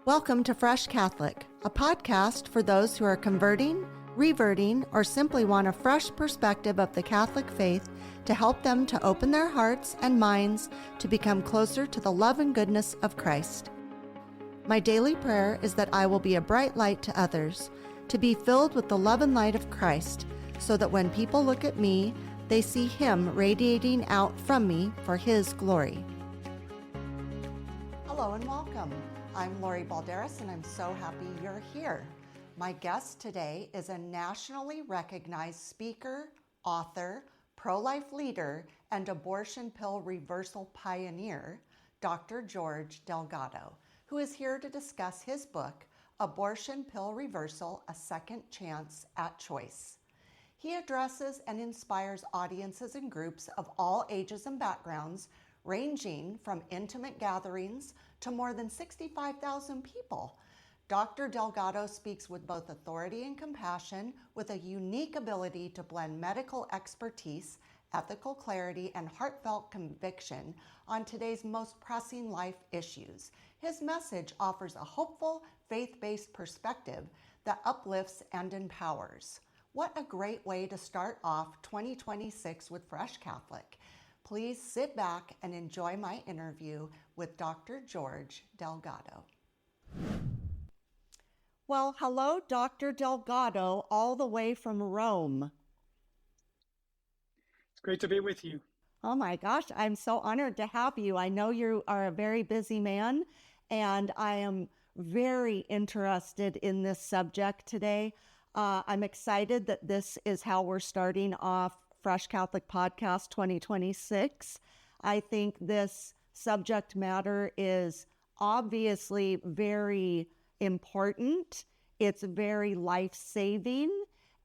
Welcome to Fresh Catholic, a podcast for those who are converting, reverting, or simply want a fresh perspective of the Catholic faith to help them to open their hearts and minds to become closer to the love and goodness of Christ. My daily prayer is that I will be a bright light to others, to be filled with the love and light of Christ, so that when people look at me, they see Him radiating out from me for His glory. Hello and welcome. I'm Lori Balderas, and I'm so happy you're here. My guest today is a nationally recognized speaker, author, pro-life leader, and abortion pill reversal pioneer, Dr. George Delgado, who is here to discuss his book, Abortion Pill Reversal: A Second Chance at Choice. He addresses and inspires audiences and groups of all ages and backgrounds, ranging from intimate gatherings to more than 65,000 people. Dr. Delgado speaks with both authority and compassion, with a unique ability to blend medical expertise, ethical clarity, and heartfelt conviction on today's most pressing life issues. His message offers a hopeful, faith-based perspective that uplifts and empowers. What a great way to start off 2026 with Fresh Catholic. Please sit back and enjoy my interview with Dr. George Delgado. Well, hello, Dr. Delgado, all the way from Rome. It's great to be with you. Oh my gosh, I'm so honored to have you. I know you are a very busy man, and I am very interested in this subject today. I'm excited that this is how we're starting off Fresh Catholic Podcast 2026. I think this subject matter is obviously very important. It's very life-saving,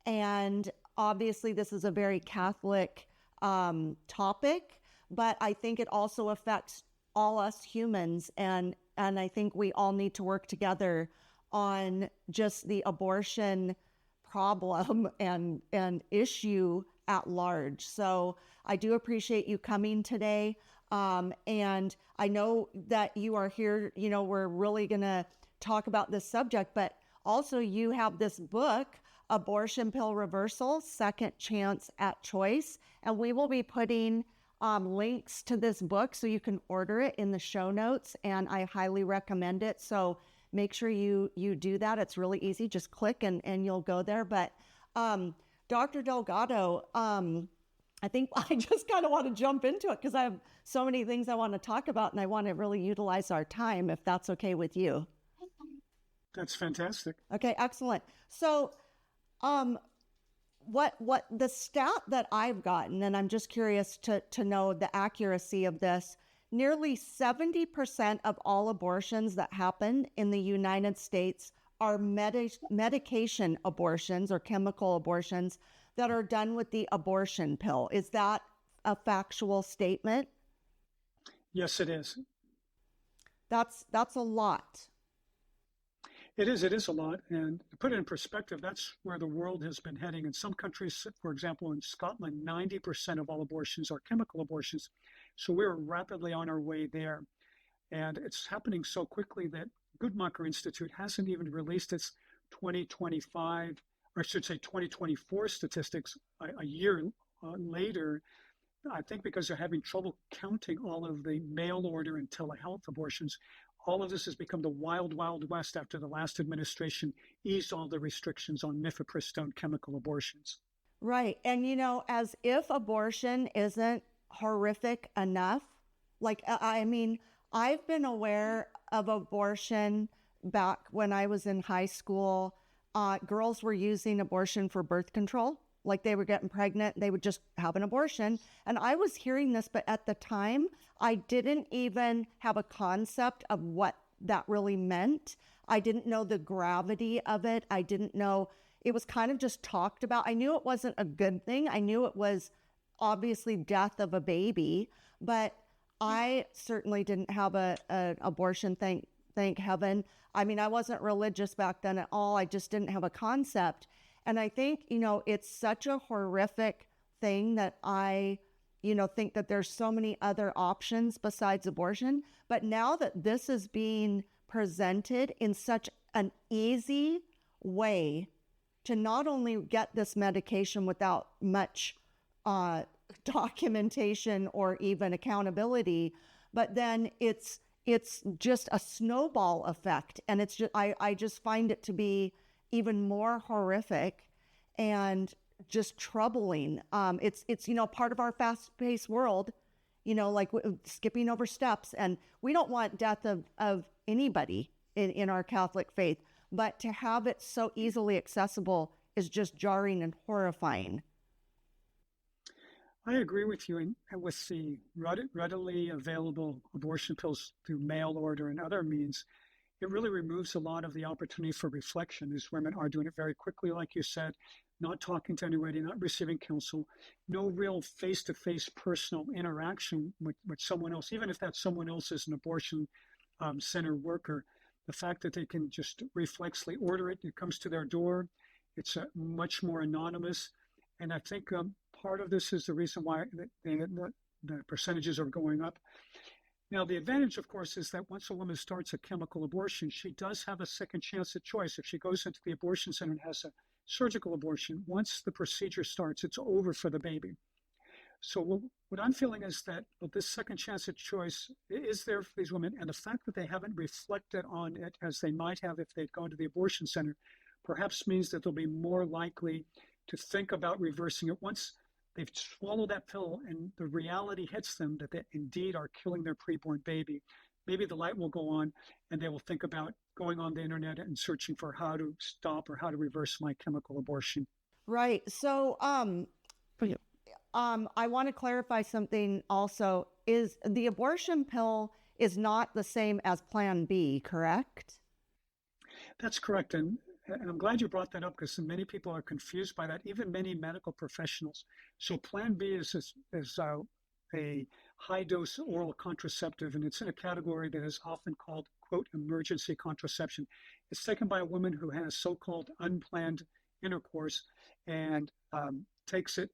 and obviously this is a very Catholic topic, but I think it also affects all us humans, and I think we all need to work together on just the abortion problem and issue at large. So I do appreciate you coming today. And I know that you are here, we're really going to talk about this subject, but also you have this book, Abortion Pill Reversal: Second Chance at Choice. And we will be putting links to this book so you can order it in the show notes. And I highly recommend it. So make sure you do that. It's really easy. Just click and you'll go there. But Dr. Delgado, I think I just kind of want to jump into it because I have so many things I want to talk about, and I want to really utilize our time, if that's okay with you. That's fantastic. Okay, excellent. So what the stat that I've gotten, and I'm just curious to know the accuracy of this, nearly 70% of all abortions that happen in the United States are medication abortions or chemical abortions that are done with the abortion pill. Is that a factual statement? Yes, it is. That's a lot. It is a lot. And to put it in perspective, that's where the world has been heading. In some countries, for example, in Scotland, 90% of all abortions are chemical abortions. So we're rapidly on our way there. And it's happening so quickly that Guttmacher Institute hasn't even released its 2025, or I should say 2024 statistics a year later, I think because they're having trouble counting all of the mail order and telehealth abortions. All of this has become the wild, wild west after the last administration eased all the restrictions on mifepristone chemical abortions. Right. And, as if abortion isn't horrific enough, I've been aware of abortion back when I was in high school. Girls were using abortion for birth control. Like they were getting pregnant, they would just have an abortion. And I was hearing this, but at the time, I didn't even have a concept of what that really meant. I didn't know the gravity of it. I didn't know, it was kind of just talked about. I knew it wasn't a good thing. I knew it was obviously death of a baby, but I certainly didn't have an abortion, thank heaven. I mean, I wasn't religious back then at all. I just didn't have a concept. And I think, it's such a horrific thing that I, think that there's so many other options besides abortion. But now that this is being presented in such an easy way to not only get this medication without much documentation or even accountability, but then it's just a snowball effect. And it's just, I just find it to be even more horrific and just troubling. It's part of our fast-paced world, like skipping over steps. And we don't want death of anybody in our Catholic faith, but to have it so easily accessible is just jarring and horrifying. I agree with you. And with the readily available abortion pills through mail order and other means, it really removes a lot of the opportunity for reflection. These women are doing it very quickly, like you said, not talking to anybody, not receiving counsel, no real face-to-face personal interaction with someone else, even if that someone else is an abortion center worker. The fact that they can just reflexly order it, it comes to their door, it's much more anonymous. And I think part of this is the reason why the percentages are going up. Now, the advantage, of course, is that once a woman starts a chemical abortion, she does have a second chance at choice. If she goes into the abortion center and has a surgical abortion, once the procedure starts, it's over for the baby. So what I'm feeling is that this second chance at choice is there for these women, and the fact that they haven't reflected on it as they might have if they'd gone to the abortion center perhaps means that they'll be more likely to think about reversing it once they've swallowed that pill and the reality hits them that they indeed are killing their preborn baby. Maybe the light will go on and they will think about going on the internet and searching for how to stop or how to reverse my chemical abortion. Right. So, I want to clarify something also. Is the abortion pill is not the same as Plan B, correct? That's correct. And I'm glad you brought that up because many people are confused by that, even many medical professionals. So Plan B is a high-dose oral contraceptive, and it's in a category that is often called, quote, emergency contraception. It's taken by a woman who has so-called unplanned intercourse and takes it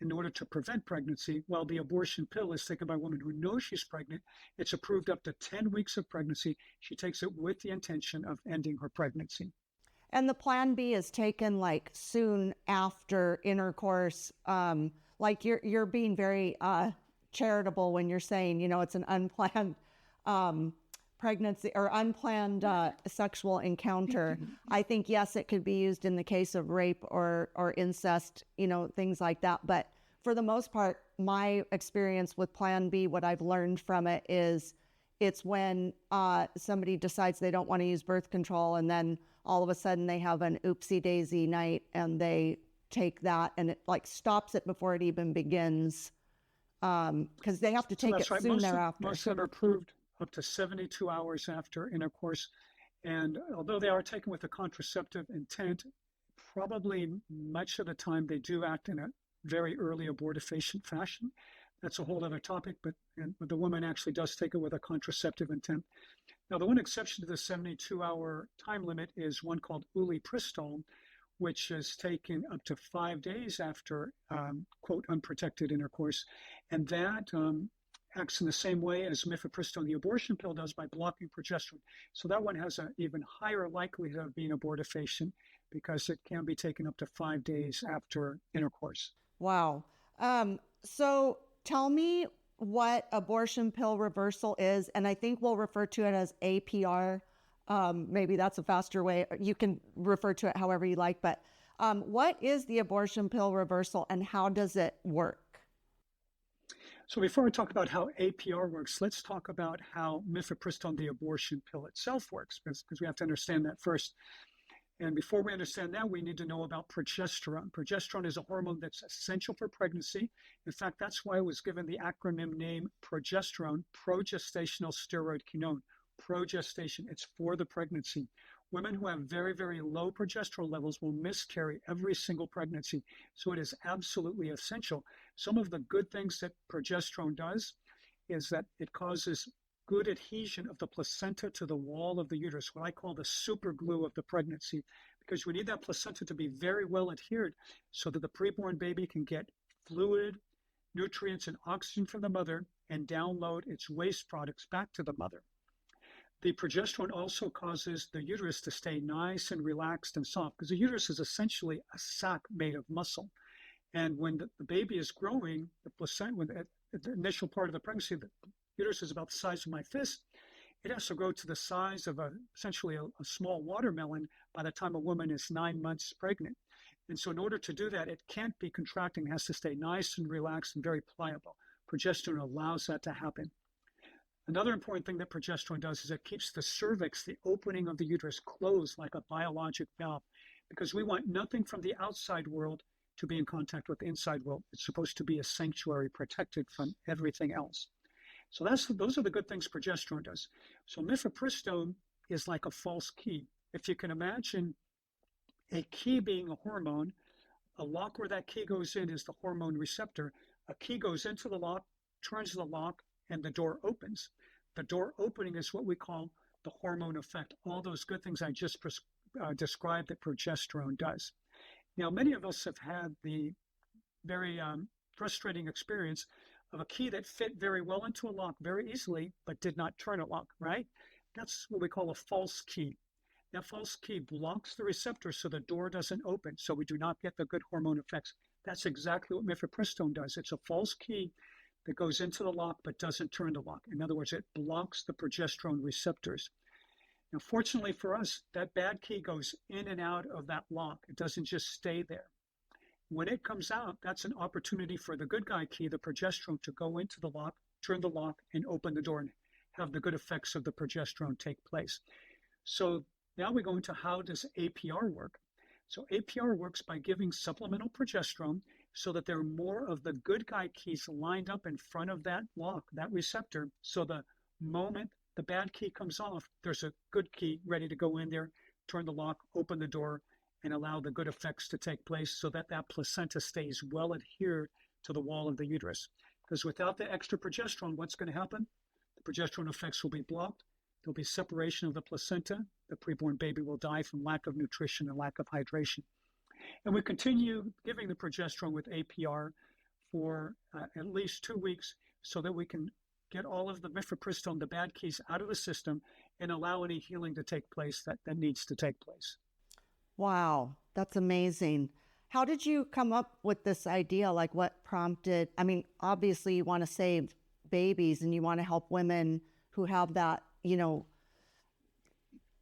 in order to prevent pregnancy, while the abortion pill is taken by a woman who knows she's pregnant. It's approved up to 10 weeks of pregnancy. She takes it with the intention of ending her pregnancy. And the Plan B is taken like soon after intercourse. Like you're being very charitable when you're saying, it's an unplanned pregnancy or unplanned sexual encounter. I think, yes, it could be used in the case of rape or incest, things like that. But for the most part, my experience with Plan B, what I've learned from it is it's when somebody decides they don't want to use birth control and then all of a sudden they have an oopsie daisy night and they take that and it like stops it before it even begins because they have to take it soon thereafter. Most of them are approved up to 72 hours after intercourse. And although they are taken with a contraceptive intent, probably much of the time they do act in a very early abortifacient fashion. That's a whole other topic, but the woman actually does take it with a contraceptive intent. Now, the one exception to the 72-hour time limit is one called ulipristal, which is taken up to 5 days after, quote, unprotected intercourse. And that acts in the same way as mifepristone, the abortion pill, does by blocking progesterone. So that one has an even higher likelihood of being abortifacient because it can be taken up to 5 days after intercourse. Wow. So tell me what abortion pill reversal is, and I think we'll refer to it as APR. Maybe that's a faster way. You can refer to it however you like, but what is the abortion pill reversal and how does it work? So before I talk about how APR works, let's talk about how mifepristone, the abortion pill itself, works, because we have to understand that first. And before we understand that, we need to know about progesterone. Progesterone is a hormone that's essential for pregnancy. In fact, that's why it was given the acronym name progesterone, progestational steroid kinone. Progestation, it's for the pregnancy. Women who have very, very low progesterone levels will miscarry every single pregnancy. So it is absolutely essential. Some of the good things that progesterone does is that it causes good adhesion of the placenta to the wall of the uterus, what I call the super glue of the pregnancy, because we need that placenta to be very well adhered so that the preborn baby can get fluid, nutrients, and oxygen from the mother and download its waste products back to the mother. The progesterone also causes the uterus to stay nice and relaxed and soft, because the uterus is essentially a sac made of muscle. And when the baby is growing, the placenta, when the initial part of the pregnancy, the uterus is about the size of my fist. It has to grow to the size of essentially a small watermelon by the time a woman is 9 months pregnant. And so in order to do that, it can't be contracting. It has to stay nice and relaxed and very pliable. Progesterone allows that to happen. Another important thing that progesterone does is it keeps the cervix, the opening of the uterus, closed like a biologic valve, because we want nothing from the outside world to be in contact with the inside world. It's supposed to be a sanctuary protected from everything else. So those are the good things progesterone does. So mifepristone is like a false key. If you can imagine a key being a hormone, a lock where that key goes in is the hormone receptor. A key goes into the lock, turns the lock, and the door opens. The door opening is what we call the hormone effect. All those good things I just described that progesterone does. Now, many of us have had the very frustrating experience of a key that fit very well into a lock very easily, but did not turn a lock, right? That's what we call a false key. That false key blocks the receptor so the door doesn't open, so we do not get the good hormone effects. That's exactly what mifepristone does. It's a false key that goes into the lock but doesn't turn the lock. In other words, it blocks the progesterone receptors. Now, fortunately for us, that bad key goes in and out of that lock. It doesn't just stay there. When it comes out, that's an opportunity for the good guy key, the progesterone, to go into the lock, turn the lock, and open the door and have the good effects of the progesterone take place. So now we go into how does APR work. So APR works by giving supplemental progesterone so that there are more of the good guy keys lined up in front of that lock, that receptor. So the moment the bad key comes off, there's a good key ready to go in there, turn the lock, open the door, and allow the good effects to take place so that that placenta stays well adhered to the wall of the uterus. Because without the extra progesterone, what's going to happen? The progesterone effects will be blocked. There'll be separation of the placenta. The preborn baby will die from lack of nutrition and lack of hydration. And we continue giving the progesterone with APR for at least 2 weeks so that we can get all of the mifepristone, the bad keys, out of the system and allow any healing to take place that needs to take place. Wow, that's amazing. How did you come up with this idea? Like what prompted, I mean, obviously you want to save babies and you want to help women who have that,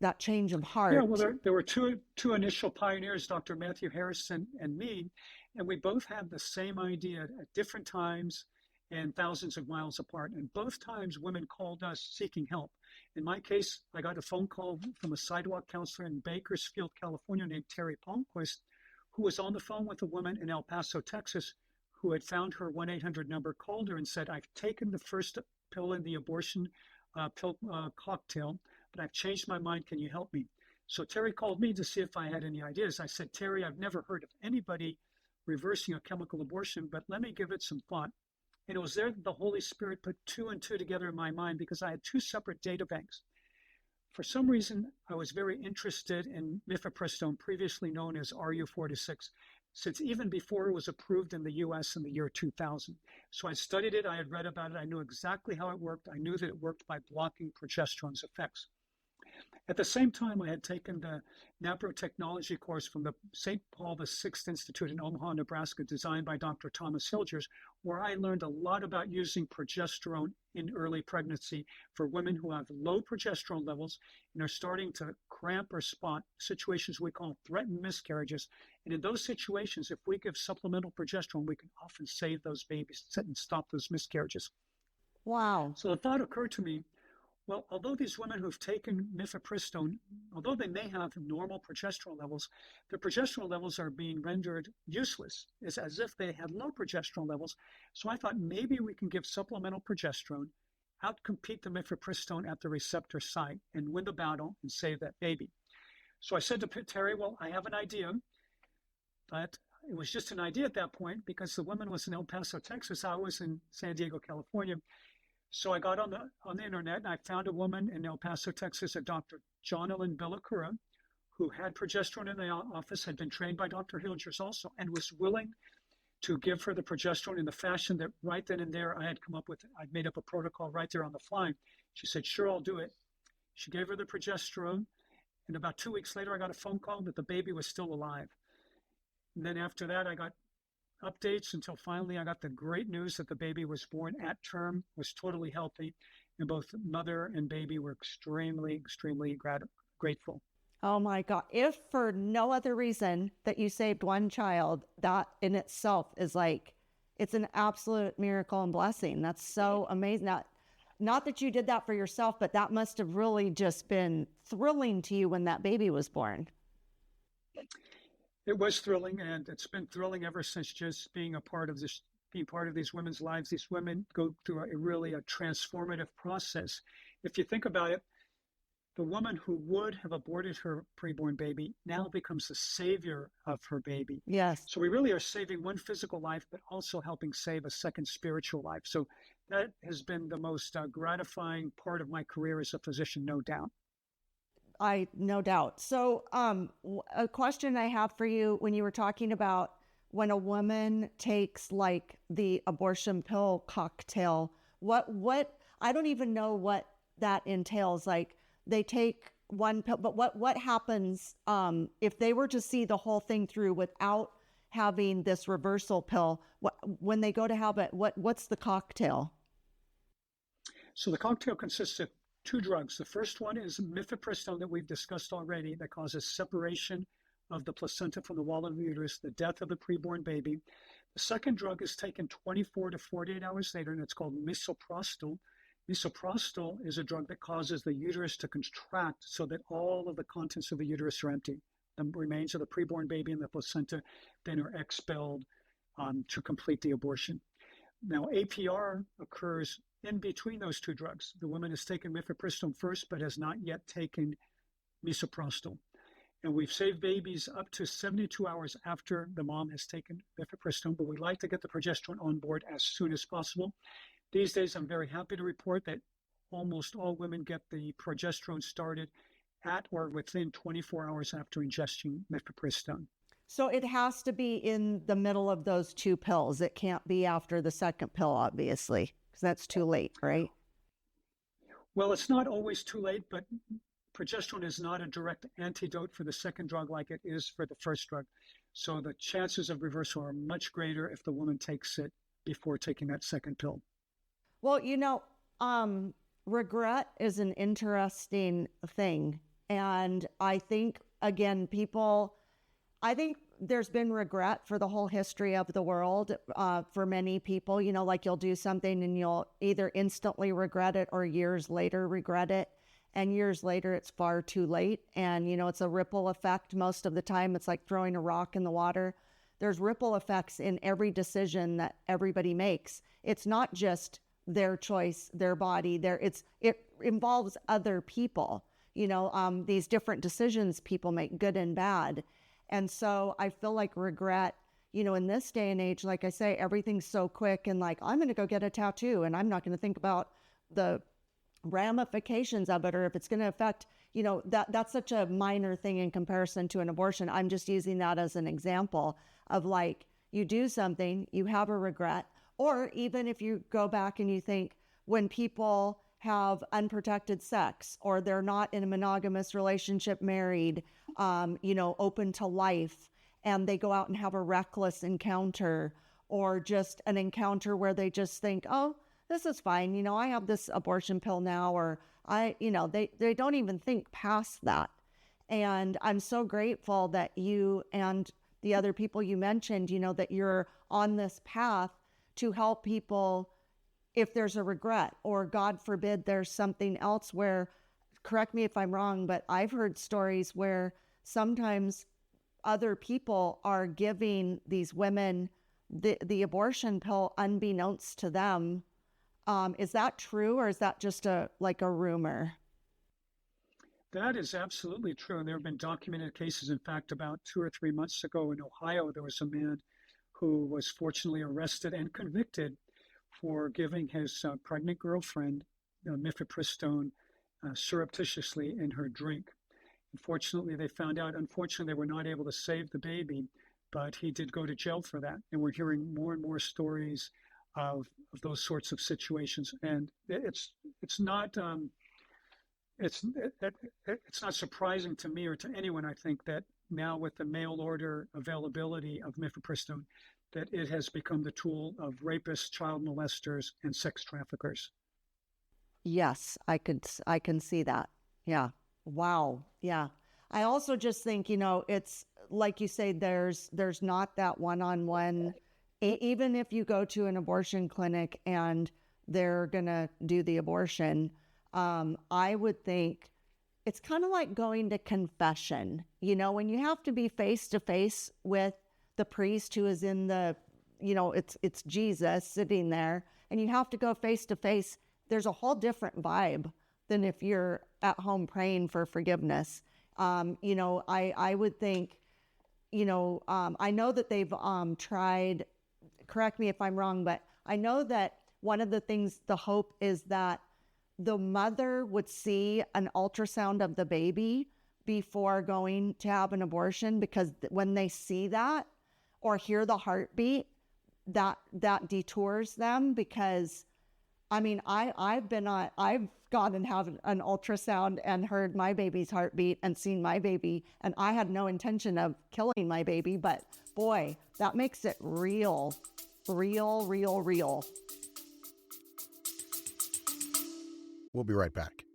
that change of heart. Yeah, well, there were two initial pioneers, Dr. Matthew Harrison and me, and we both had the same idea at different times and thousands of miles apart. And both times women called us seeking help. In my case, I got a phone call from a sidewalk counselor in Bakersfield, California, named Terry Palmquist, who was on the phone with a woman in El Paso, Texas, who had found her 1-800 number, called her and said, I've taken the first pill in the abortion pill cocktail, but I've changed my mind. Can you help me? So Terry called me to see if I had any ideas. I said, Terry, I've never heard of anybody reversing a chemical abortion, but let me give it some thought. And it was there that the Holy Spirit put 2 and 2 together in my mind because I had 2 separate data banks. For some reason, I was very interested in mifepristone, previously known as RU4-6, since even before it was approved in the US in the year 2000. So I studied it, I had read about it, I knew exactly how it worked. I knew that it worked by blocking progesterone's effects. At the same time, I had taken the naprotechnology course from the St. Paul VI Institute in Omaha, Nebraska, designed by Dr. Thomas Hilgers, where I learned a lot about using progesterone in early pregnancy for women who have low progesterone levels and are starting to cramp or spot situations we call threatened miscarriages. And in those situations, if we give supplemental progesterone, we can often save those babies and stop those miscarriages. Wow. So the thought occurred to me, well, although these women who've taken mifepristone, although they may have normal progesterone levels, their progesterone levels are being rendered useless. It's as if they had low progesterone levels. So I thought maybe we can give supplemental progesterone, outcompete the mifepristone at the receptor site, and win the battle and save that baby. So I said to Terry, well, I have an idea, but it was just an idea at that point because the woman was in El Paso, Texas. I was in San Diego, California. So I got on the internet and I found a woman in El Paso, Texas, a Dr. Jonalyn Billacura, who had progesterone in the office, had been trained by Dr. Hilgers also, and was willing to give her the progesterone in the fashion that right then and there I had come up with. I'd made up a protocol right there on the fly. She said, sure, I'll do it. She gave her the progesterone. And about 2 weeks later, I got a phone call that the baby was still alive. And then after that, I got updates until finally I got the great news that the baby was born at term, was totally healthy, and both mother and baby were extremely, extremely grateful. Oh my God. If for no other reason that you saved one child, that in itself is like, it's an absolute miracle and blessing. That's so amazing. Not that you did that for yourself, but that must have really just been thrilling to you when that baby was born. It was thrilling, and it's been thrilling ever since, just being a part of this, being part of these women's lives. These women go through a transformative process. If you think about it, the woman who would have aborted her preborn baby now becomes the savior of her baby. Yes. So we really are saving one physical life, but also helping save a second spiritual life. So that has been the most gratifying part of my career as a physician, no doubt. No doubt. So, a question I have for you, when you were talking about when a woman takes like the abortion pill cocktail, what, I don't even know what that entails. Like they take one pill, but what happens, if they were to see the whole thing through without having this reversal pill, when they go to have it, what's the cocktail? So the cocktail consists of two drugs. The first one is mifepristone that we've discussed already, that causes separation of the placenta from the wall of the uterus, the death of the preborn baby. The second drug is taken 24 to 48 hours later, and it's called misoprostol. Misoprostol is a drug that causes the uterus to contract so that all of the contents of the uterus are empty. The remains of the preborn baby and the placenta then are expelled to complete the abortion. Now, APR occurs in between those two drugs. The woman has taken mifepristone first, but has not yet taken misoprostol. And we've saved babies up to 72 hours after the mom has taken mifepristone, but we like to get the progesterone on board as soon as possible. These days, I'm very happy to report that almost all women get the progesterone started at or within 24 hours after ingesting mifepristone. So it has to be in the middle of those two pills. It can't be after the second pill, obviously, because that's too late, right? Well, it's not always too late, but progesterone is not a direct antidote for the second drug like it is for the first drug. So the chances of reversal are much greater if the woman takes it before taking that second pill. Well, regret is an interesting thing. And I think, again, I think there's been regret for the whole history of the world for many people. Like you'll do something and you'll either instantly regret it or years later regret it. And years later, it's far too late. And, it's a ripple effect. Most of the time, it's like throwing a rock in the water. There's ripple effects in every decision that everybody makes. It's not just their choice, their body. It involves other people. These different decisions people make, good and bad. And so I feel like regret, in this day and age, like I say, everything's so quick and like, I'm going to go get a tattoo and I'm not going to think about the ramifications of it or if it's going to affect, that's such a minor thing in comparison to an abortion. I'm just using that as an example of like, you do something, you have a regret, or even if you go back and you think when people have unprotected sex or they're not in a monogamous relationship, married, open to life, and they go out and have a reckless encounter or just an encounter where they just think, oh, this is fine. I have this abortion pill now, or they don't even think past that. And I'm so grateful that you and the other people you mentioned, that you're on this path to help people if there's a regret or God forbid there's something else where, correct me if I'm wrong, but I've heard stories where sometimes other people are giving these women the abortion pill unbeknownst to them. Is that true, or is that just a rumor? That is absolutely true. And there have been documented cases. In fact, about 2 or 3 months ago in Ohio, there was a man who was fortunately arrested and convicted for giving his pregnant girlfriend mifepristone surreptitiously in her drink. Unfortunately, they found out, they were not able to save the baby, but he did go to jail for that. And we're hearing more and more stories of those sorts of situations. And it's not it's not surprising to me or to anyone, I think, that now with the mail order availability of mifepristone, that it has become the tool of rapists, child molesters, and sex traffickers. Yes, I can see that. Yeah. Wow. Yeah. I also just think, it's like you say, there's not that one-on-one, even if you go to an abortion clinic and they're gonna do the abortion, I would think it's kind of like going to confession, when you have to be face to face with the priest who is in the, it's Jesus sitting there, and you have to go face to face. There's a whole different vibe than if you're at home praying for forgiveness. I would think, I know that they've tried, correct me if I'm wrong, but I know that one of the things, the hope is that the mother would see an ultrasound of the baby before going to have an abortion, because when they see that or hear the heartbeat, that detours them. Because I've gone and have an ultrasound and heard my baby's heartbeat and seen my baby, and I had no intention of killing my baby, but boy, that makes it real. We'll be right back.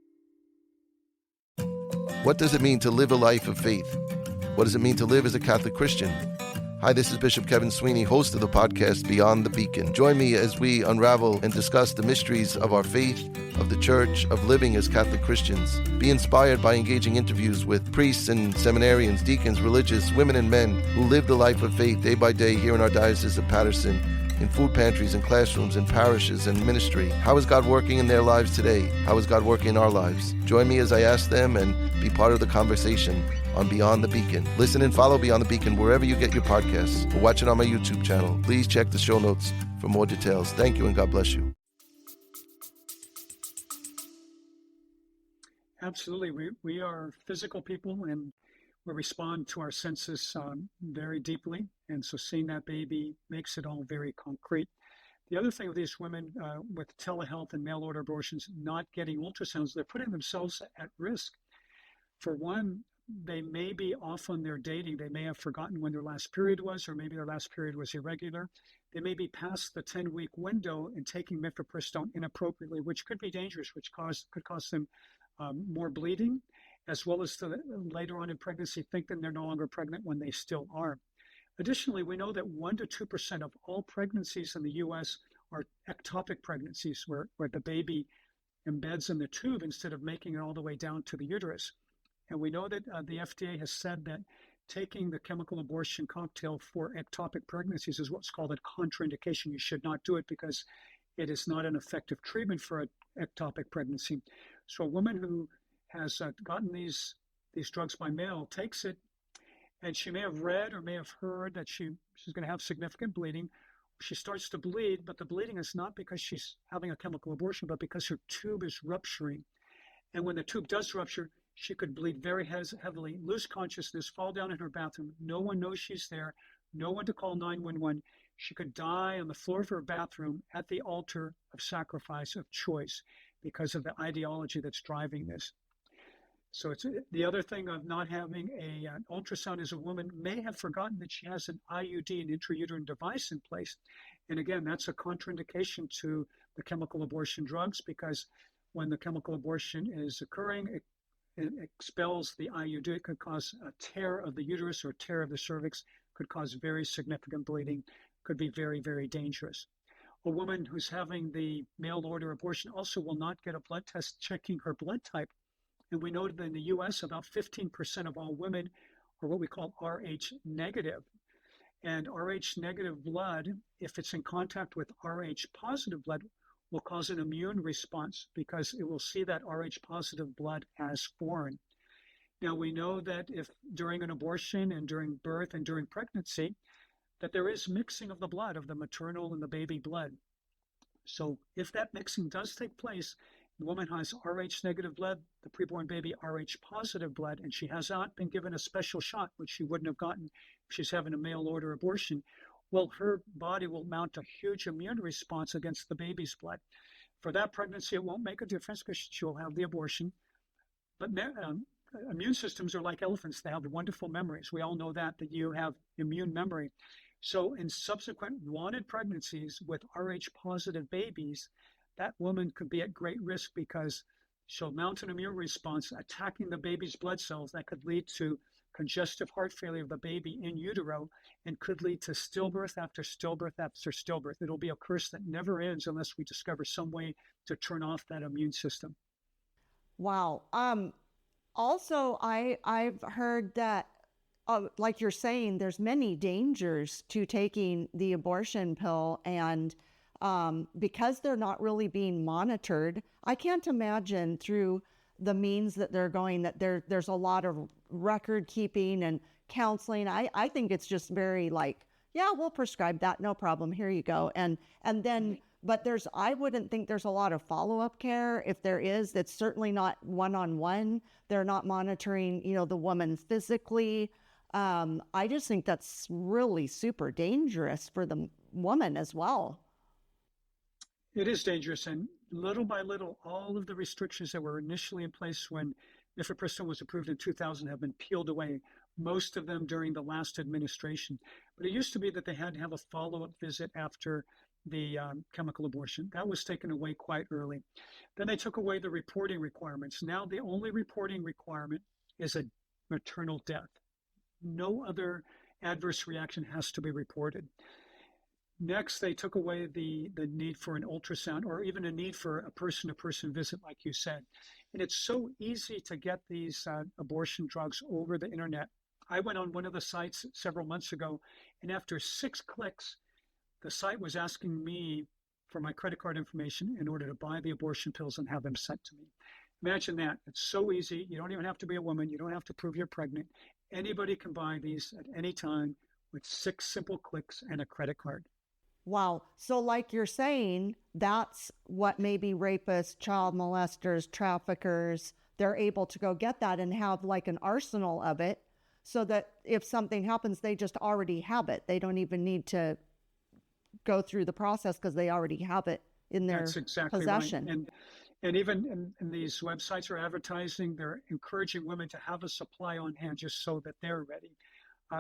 What does it mean to live a life of faith? What does it mean to live as a Catholic Christian? Hi, this is Bishop Kevin Sweeney, host of the podcast Beyond the Beacon. Join me as we unravel and discuss the mysteries of our faith, of the church, of living as Catholic Christians. Be inspired by engaging interviews with priests and seminarians, deacons, religious, women and men who live the life of faith day by day here in our Diocese of Paterson, in food pantries and classrooms and parishes and ministry. How is God working in their lives today? How is God working in our lives? Join me as I ask them and be part of the conversation on Beyond the Beacon. Listen and follow Beyond the Beacon wherever you get your podcasts, or watch it on my YouTube channel. Please check the show notes for more details. Thank you and God bless you. Absolutely. We are physical people, and we respond to our senses very deeply. And so seeing that baby makes it all very concrete. The other thing with these women with telehealth and mail order abortions not getting ultrasounds, they're putting themselves at risk. For one, they may be off on their dating. They may have forgotten when their last period was, or maybe their last period was irregular. They may be past the 10-week window and taking mifepristone inappropriately, which could be dangerous, which could cause them more bleeding, as well as later on in pregnancy think that they're no longer pregnant when they still are. Additionally, we know that 1% to 2% of all pregnancies in the U.S. are ectopic pregnancies, where the baby embeds in the tube instead of making it all the way down to the uterus. And we know that the FDA has said that taking the chemical abortion cocktail for ectopic pregnancies is what's called a contraindication. You should not do it because it is not an effective treatment for an ectopic pregnancy. So a woman who has gotten these drugs by mail takes it, and she may have read or may have heard that she's going to have significant bleeding. She starts to bleed, but the bleeding is not because she's having a chemical abortion, but because her tube is rupturing. And when the tube does rupture, she could bleed very heavily, lose consciousness, fall down in her bathroom. No one knows she's there, no one to call 911. She could die on the floor of her bathroom at the altar of sacrifice of choice because of the ideology that's driving this. So it's the other thing of not having an ultrasound is a woman may have forgotten that she has an IUD, an intrauterine device in place. And again, that's a contraindication to the chemical abortion drugs, because when the chemical abortion is occurring, it expels the IUD. It could cause a tear of the uterus or tear of the cervix, could cause very significant bleeding, could be very, very dangerous. A woman who's having the mail order abortion also will not get a blood test checking her blood type. And we know that in the US, about 15% of all women are what we call Rh negative. And Rh negative blood, if it's in contact with Rh positive blood, will cause an immune response because it will see that Rh positive blood as foreign. Now, we know that if during an abortion and during birth and during pregnancy, that there is mixing of the blood, of the maternal and the baby blood. So if that mixing does take place, the woman has Rh negative blood, the preborn baby Rh positive blood, and she has not been given a special shot, which she wouldn't have gotten if she's having a mail order abortion. Well, her body will mount a huge immune response against the baby's blood. For that pregnancy, it won't make a difference because she'll have the abortion. But immune systems are like elephants. They have wonderful memories. We all know that you have immune memory. So in subsequent wanted pregnancies with Rh positive babies, that woman could be at great risk because she'll mount an immune response attacking the baby's blood cells that could lead to congestive heart failure of the baby in utero and could lead to stillbirth after stillbirth after stillbirth. It'll be a curse that never ends unless we discover some way to turn off that immune system. Wow. Also, I've heard that, like you're saying, there's many dangers to taking the abortion pill, and because they're not really being monitored, I can't imagine through the means that they're going that there's a lot of record keeping and counseling. I think it's just very like, yeah, we'll prescribe that, no problem, here you go, and then. But I wouldn't think there's a lot of follow-up care. If there is, it's certainly not one-on-one. They're not monitoring, the woman physically. I just think that's really super dangerous for the woman as well. It is dangerous. And little by little, all of the restrictions that were initially in place when mifepristone was approved in 2000 have been peeled away, most of them during the last administration. But it used to be that they had to have a follow-up visit after the chemical abortion. That was taken away quite early. Then they took away the reporting requirements. Now the only reporting requirement is a maternal death. No other adverse reaction has to be reported. Next, they took away the need for an ultrasound or even a need for a person-to-person visit, like you said. And it's so easy to get these abortion drugs over the internet. I went on one of the sites several months ago, and after 6 clicks, the site was asking me for my credit card information in order to buy the abortion pills and have them sent to me. Imagine that. It's so easy. You don't even have to be a woman. You don't have to prove you're pregnant. Anybody can buy these at any time with 6 simple clicks and a credit card. Wow. So like you're saying, that's what maybe rapists, child molesters, traffickers, they're able to go get that and have like an arsenal of it so that if something happens, they just already have it. They don't even need to go through the process because they already have it in their possession. Right. And even in these websites are advertising, they're encouraging women to have a supply on hand just so that they're ready.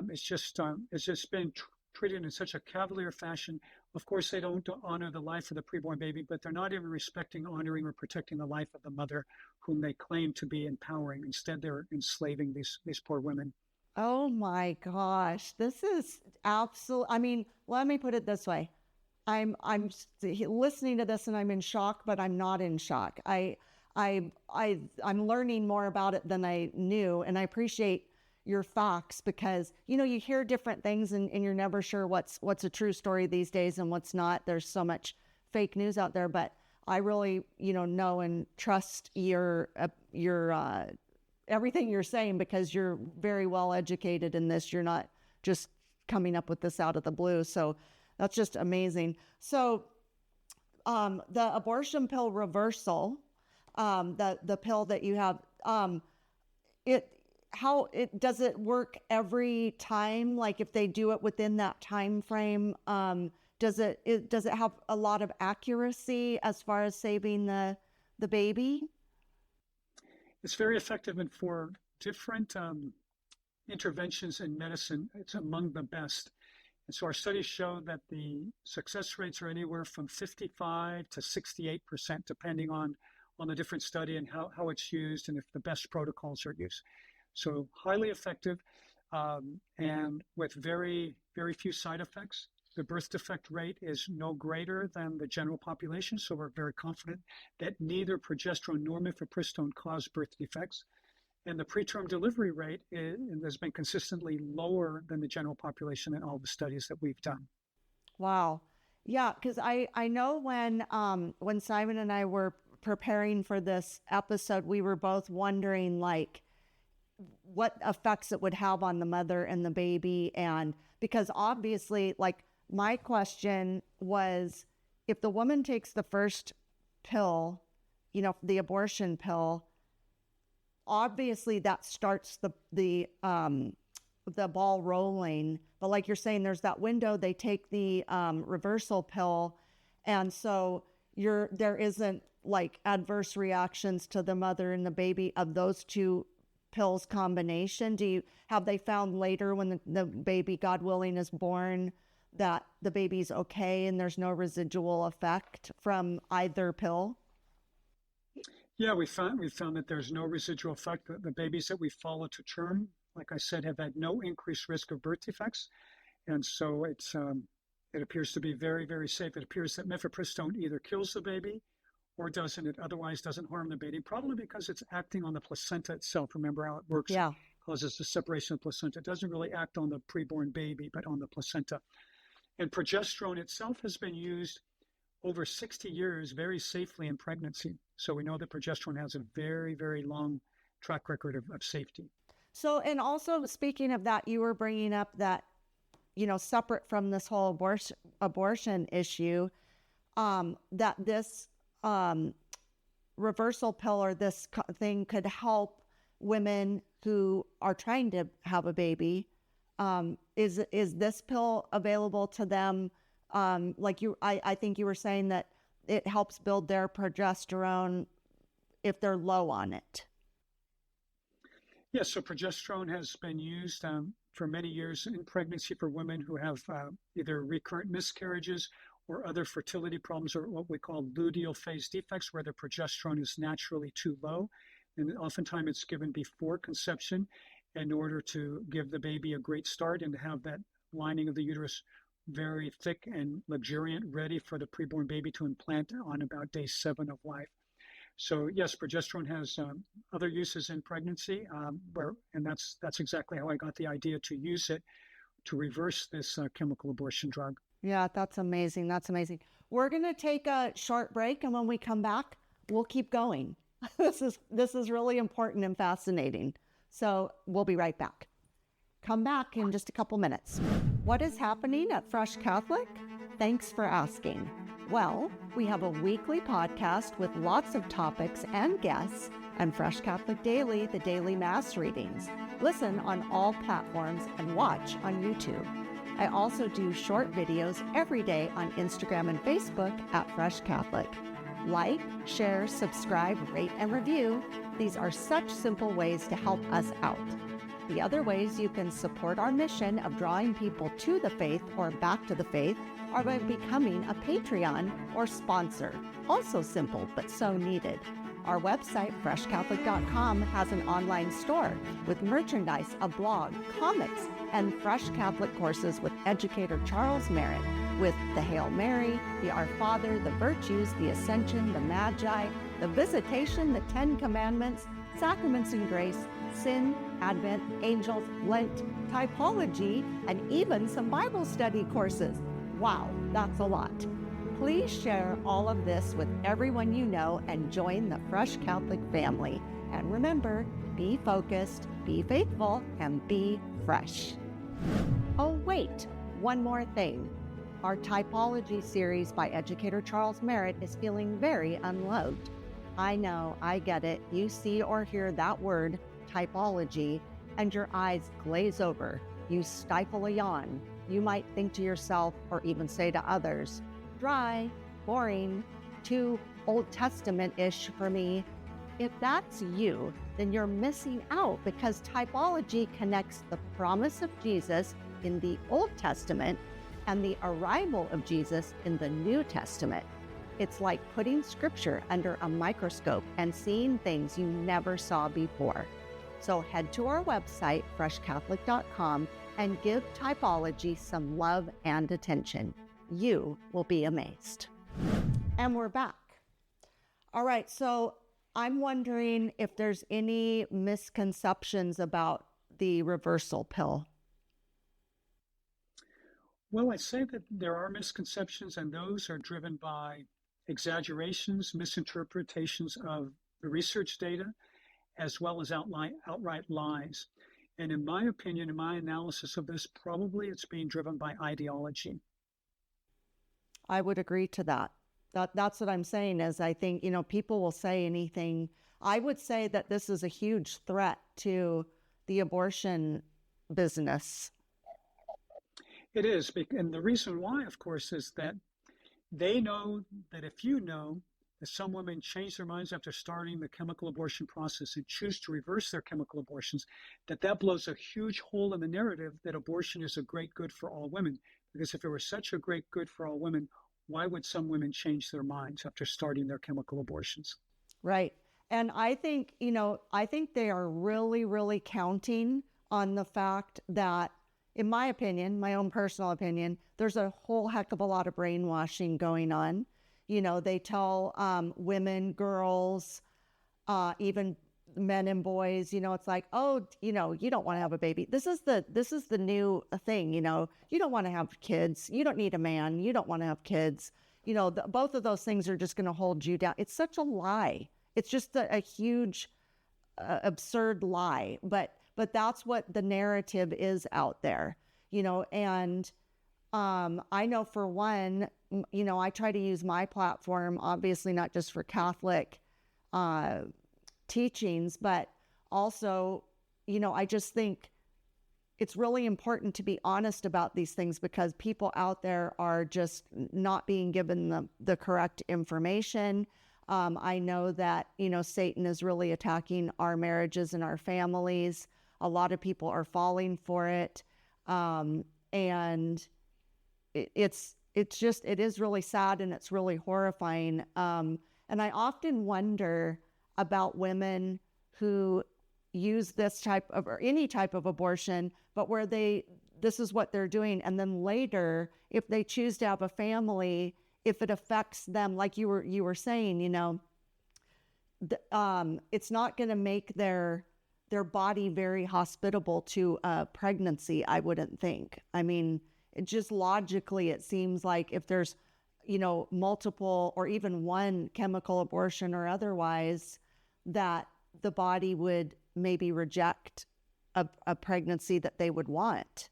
It's just been treated in such a cavalier fashion. Of course, they don't honor the life of the preborn baby, but they're not even respecting, honoring, or protecting the life of the mother whom they claim to be empowering. Instead, they're enslaving these poor women. Oh my gosh, this is I mean, let me put it this way. I'm listening to this and I'm in shock, but I'm not in shock. I'm learning more about it than I knew, and I appreciate your facts because, you hear different things and you're never sure what's a true story these days and what's not. There's so much fake news out there, but I really, know and trust your everything you're saying because you're very well educated in this. You're not just coming up with this out of the blue. So that's just amazing. So the abortion pill reversal, the pill that you have, does it work every time? Like if they do it within that time frame, does it have a lot of accuracy as far as saving the baby? It's very effective, and for different interventions in medicine, it's among the best. And so our studies show that the success rates are anywhere from 55 to 68%, depending on the different study and how it's used and if the best protocols are used. So highly effective and with very, very few side effects. The birth defect rate is no greater than the general population, so we're very confident that neither progesterone nor mifepristone cause birth defects. And the preterm delivery rate has been consistently lower than the general population in all the studies that we've done. Wow. Yeah, because I know when Simon and I were preparing for this episode, we were both wondering like what effects it would have on the mother and the baby. And because obviously, like, my question was, if the woman takes the first pill, the abortion pill, obviously that starts the ball rolling. But like you're saying, there's that window, they take the reversal pill. And so there isn't like adverse reactions to the mother and the baby of those two pills combination? Have they found later when the baby, God willing, is born, that the baby's okay and there's no residual effect from either pill? Yeah, we found that there's no residual effect. The babies that we follow to term, like I said, have had no increased risk of birth defects, and so it appears to be very, very safe. It appears that mifepristone either kills the baby or doesn't. It otherwise doesn't harm the baby, probably because it's acting on the placenta itself. Remember how it works? Yeah. It causes the separation of the placenta. It doesn't really act on the preborn baby, but on the placenta. And progesterone itself has been used over 60 years very safely in pregnancy. So we know that progesterone has a very, very long track record of safety. So, and also speaking of that, you were bringing up that, separate from this whole abortion issue, that this reversal pill or this thing could help women who are trying to have a baby. Is this pill available to them? I think you were saying that it helps build their progesterone if they're low on it. Yes, so progesterone has been used for many years in pregnancy for women who have either recurrent miscarriages or other fertility problems, or what we call luteal phase defects, where the progesterone is naturally too low. And oftentimes it's given before conception in order to give the baby a great start and to have that lining of the uterus very thick and luxuriant, ready for the preborn baby to implant on about day 7 of life. So yes, progesterone has other uses in pregnancy, and that's exactly how I got the idea to use it to reverse this chemical abortion drug. Yeah, that's amazing. That's amazing. We're going to take a short break, and when we come back, we'll keep going. This is really important and fascinating. So we'll be right back. Come back in just a couple minutes. What is happening at Fresh Catholic? Thanks for asking. Well, we have a weekly podcast with lots of topics and guests, and Fresh Catholic Daily, the daily Mass readings. Listen on all platforms and watch on YouTube. I also do short videos every day on Instagram and Facebook at Fresh Catholic. Like, share, subscribe, rate, and review. These are such simple ways to help us out. The other ways you can support our mission of drawing people to the faith or back to the faith are by becoming a Patreon or sponsor. Also simple, but so needed. Our website, freshcatholic.com, has an online store with merchandise, a blog, comics, and Fresh Catholic courses with educator Charles Merritt, with the Hail Mary, the Our Father, the Virtues, the Ascension, the Magi, the Visitation, the 10 Commandments, Sacraments and Grace, Sin, Advent, Angels, Lent, Typology, and even some Bible study courses. Wow, that's a lot. Please share all of this with everyone you know and join the Fresh Catholic family. And remember, be focused, be faithful, and be fresh. Oh, wait, one more thing. Our Typology series by educator Charles Merritt is feeling very unloved. I know, I get it. You see or hear that word, typology, and your eyes glaze over. You stifle a yawn. You might think to yourself, or even say to others, dry, boring, too Old Testament-ish for me. If that's you, then you're missing out, because typology connects the promise of Jesus in the Old Testament and the arrival of Jesus in the New Testament. It's like putting scripture under a microscope and seeing things you never saw before. So head to our website, freshcatholic.com, and give typology some love and attention. You will be amazed. And we're back. All right, so I'm wondering if there's any misconceptions about the reversal pill. Well, I'd say that there are misconceptions, and those are driven by exaggerations, misinterpretations of the research data, as well as outright lies. And in my opinion, in my analysis of this, probably it's being driven by ideology. I would agree to that. That's what I'm saying is I think, people will say anything. I would say that this is a huge threat to the abortion business. It is. And the reason why, of course, is that they know that if you know that some women change their minds after starting the chemical abortion process and choose to reverse their chemical abortions, that blows a huge hole in the narrative that abortion is a great good for all women. Because if it were such a great good for all women, why would some women change their minds after starting their chemical abortions? Right. And I think, I think they are really, really counting on the fact that, in my opinion, my own personal opinion, there's a whole heck of a lot of brainwashing going on. They tell women, girls, even men and boys, it's like, oh, you don't want to have a baby. This is the new thing, you don't want to have kids. You don't need a man. You don't want to have kids. Both of those things are just going to hold you down. It's such a lie. It's just a huge, absurd lie. But that's what the narrative is out there, and I know for one, I try to use my platform, obviously not just for Catholic teachings, but also, I just think it's really important to be honest about these things because people out there are just not being given the correct information. I know that, Satan is really attacking our marriages and our families. A lot of people are falling for it. And it is really sad and it's really horrifying. And I often wonder about women who use this type of, or any type of abortion, but where this is what they're doing. And then later, if they choose to have a family, if it affects them, like you were saying, it's not going to make their body very hospitable to a pregnancy, I wouldn't think. I mean, just logically, it seems like if there's, multiple or even one chemical abortion or otherwise, that the body would maybe reject a pregnancy that they would want.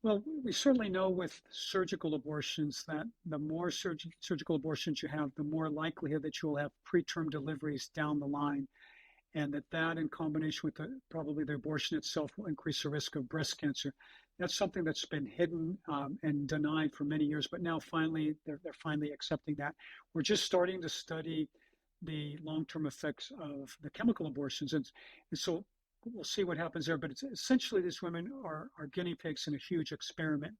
Well, we certainly know with surgical abortions that the more surgical abortions you have, the more likelihood that you will have preterm deliveries down the line. And that in combination with probably the abortion itself will increase the risk of breast cancer. That's something that's been hidden and denied for many years, but now finally, they're finally accepting that. We're just starting to study the long-term effects of the chemical abortions. And so we'll see what happens there, but it's essentially these women are guinea pigs in a huge experiment.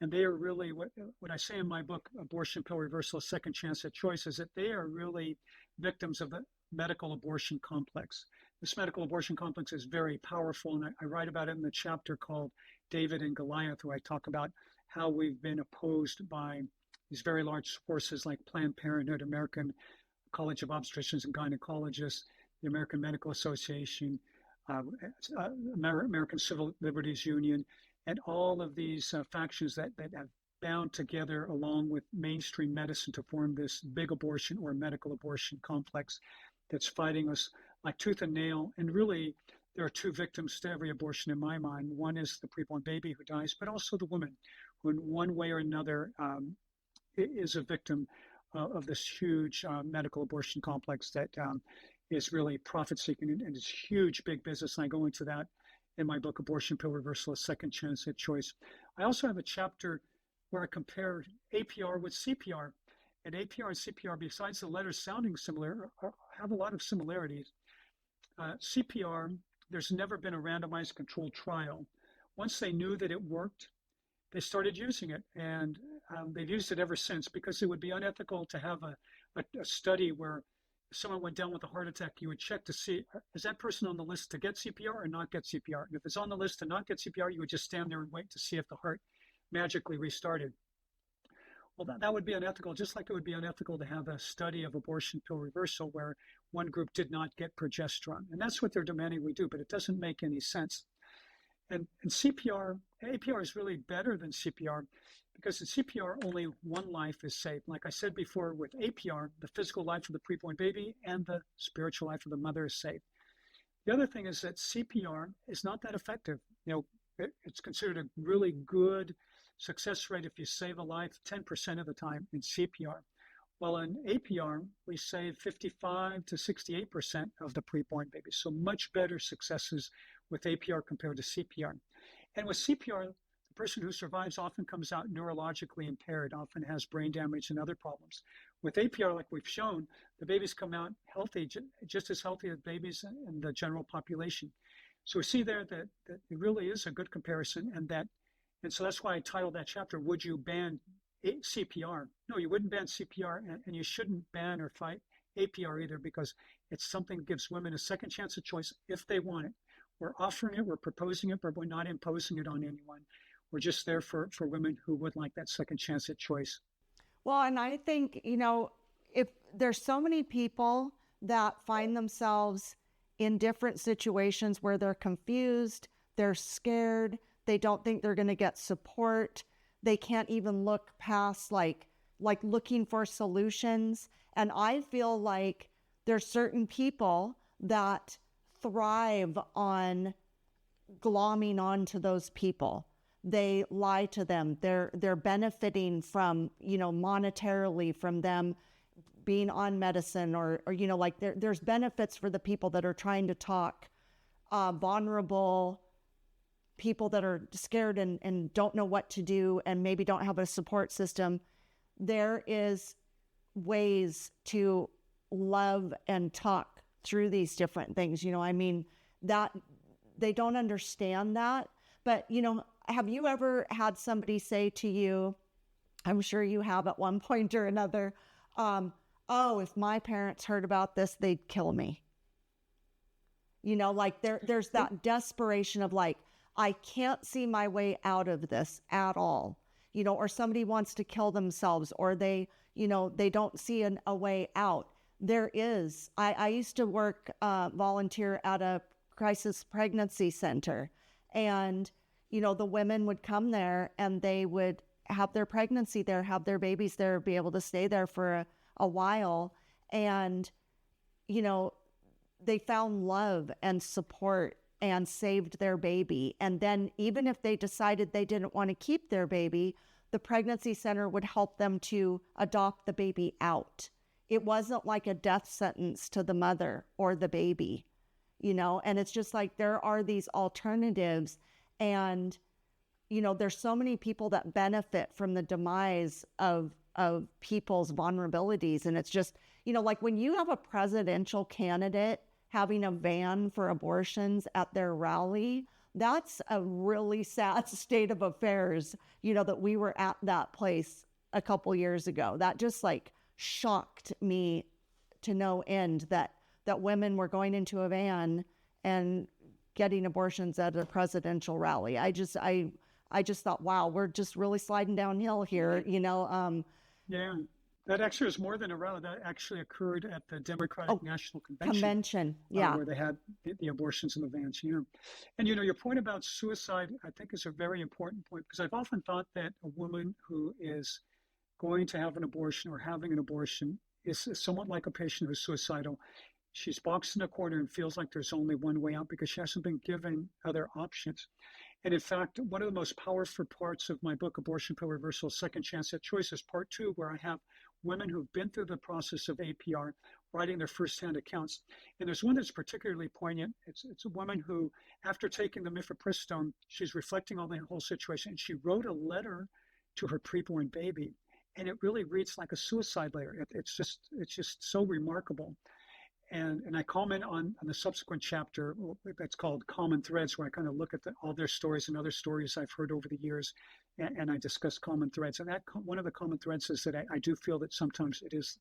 And they are really, what I say in my book, Abortion Pill Reversal, A Second Chance at Choice, is that they are really victims of the medical abortion complex. This medical abortion complex is very powerful, and I write about it in the chapter called David and Goliath, where I talk about how we've been opposed by these very large forces like Planned Parenthood, American College of Obstetricians and Gynecologists, the American Medical Association, American Civil Liberties Union, and all of these factions that have bound together along with mainstream medicine to form this big abortion or medical abortion complex that's fighting us like tooth and nail. And really, there are two victims to every abortion in my mind. One is the preborn baby who dies, but also the woman who in one way or another is a victim of this huge medical abortion complex that is really profit-seeking and is huge, big business. And I go into that in my book, Abortion Pill Reversal, A Second Chance at Choice. I also have a chapter where I compare APR with CPR. And APR and CPR, besides the letters sounding similar, have a lot of similarities. CPR, there's never been a randomized controlled trial. Once they knew that it worked, they started using it. And they've used it ever since, because it would be unethical to have a study where if someone went down with a heart attack, you would check to see, is that person on the list to get CPR or not get CPR? And if it's on the list to not get CPR, you would just stand there and wait to see if the heart magically restarted. Well, that would be unethical, just like it would be unethical to have a study of abortion pill reversal where one group did not get progesterone. And that's what they're demanding we do, but it doesn't make any sense. And CPR, APR is really better than CPR because in CPR, only one life is saved. Like I said before, with APR, the physical life of the preborn baby and the spiritual life of the mother is saved. The other thing is that CPR is not that effective. It's considered a really good success rate if you save a life 10% of the time in CPR. While in APR, we save 55 to 68% of the preborn baby. So much better successes with APR compared to CPR. And with CPR, the person who survives often comes out neurologically impaired, often has brain damage and other problems. With APR, like we've shown, the babies come out healthy, just as healthy as babies in the general population. So we see there that it really is a good comparison, and so that's why I titled that chapter, Would You Ban CPR? No, you wouldn't ban CPR, and you shouldn't ban or fight APR either, because it's something that gives women a second chance of choice if they want it. We're offering it, we're proposing it, but we're not imposing it on anyone. We're just there for women who would like that second chance at choice. Well, and I think, if there's so many people that find themselves in different situations where they're confused, they're scared, they don't think they're going to get support, they can't even look past like looking for solutions. And I feel like there's certain people that thrive on glomming onto those people. They lie to them. They're benefiting from, monetarily from them being on medicine or there's benefits for the people that are trying to talk, vulnerable people that are scared and don't know what to do and maybe don't have a support system. There is ways to love and talk through these different things. That they don't understand that. But, have you ever had somebody say to you, I'm sure you have at one point or another, oh, if my parents heard about this, they'd kill me. There's that desperation of I can't see my way out of this at all, or somebody wants to kill themselves or they don't see a way out. There is. I used to volunteer at a crisis pregnancy center, and the women would come there and they would have their pregnancy there, have their babies there, be able to stay there for a while. And, they found love and support and saved their baby. And then even if they decided they didn't want to keep their baby, the pregnancy center would help them to adopt the baby out. It wasn't like a death sentence to the mother or the baby, and it's just there are these alternatives. And, there's so many people that benefit from the demise of people's vulnerabilities. And it's just, when you have a presidential candidate having a van for abortions at their rally, that's a really sad state of affairs, that we were at that place a couple years ago. That just shocked me to no end that women were going into a van and getting abortions at a presidential rally. I just thought, wow, we're just really sliding downhill here, Yeah, that actually was more than a rally. That actually occurred at the Democratic National Convention. Yeah. Where they had the abortions in the vans, And, your point about suicide, I think, is a very important point, because I've often thought that a woman who is going to have an abortion or having an abortion is somewhat like a patient who's suicidal. She's boxed in a corner and feels like there's only one way out because she hasn't been given other options. And in fact, one of the most powerful parts of my book, Abortion Pill Reversal, Second Chance at Choice, is part 2, where I have women who've been through the process of APR writing their firsthand accounts. And there's one that's particularly poignant. It's a woman who, after taking the mifepristone, she's reflecting on the whole situation. And she wrote a letter to her preborn baby. And it really reads like a suicide letter. It's just so remarkable. And I comment on the subsequent chapter that's called Common Threads, where I kind of look at all their stories and other stories I've heard over the years, and I discuss common threads. And that one of the common threads is that I do feel that sometimes it is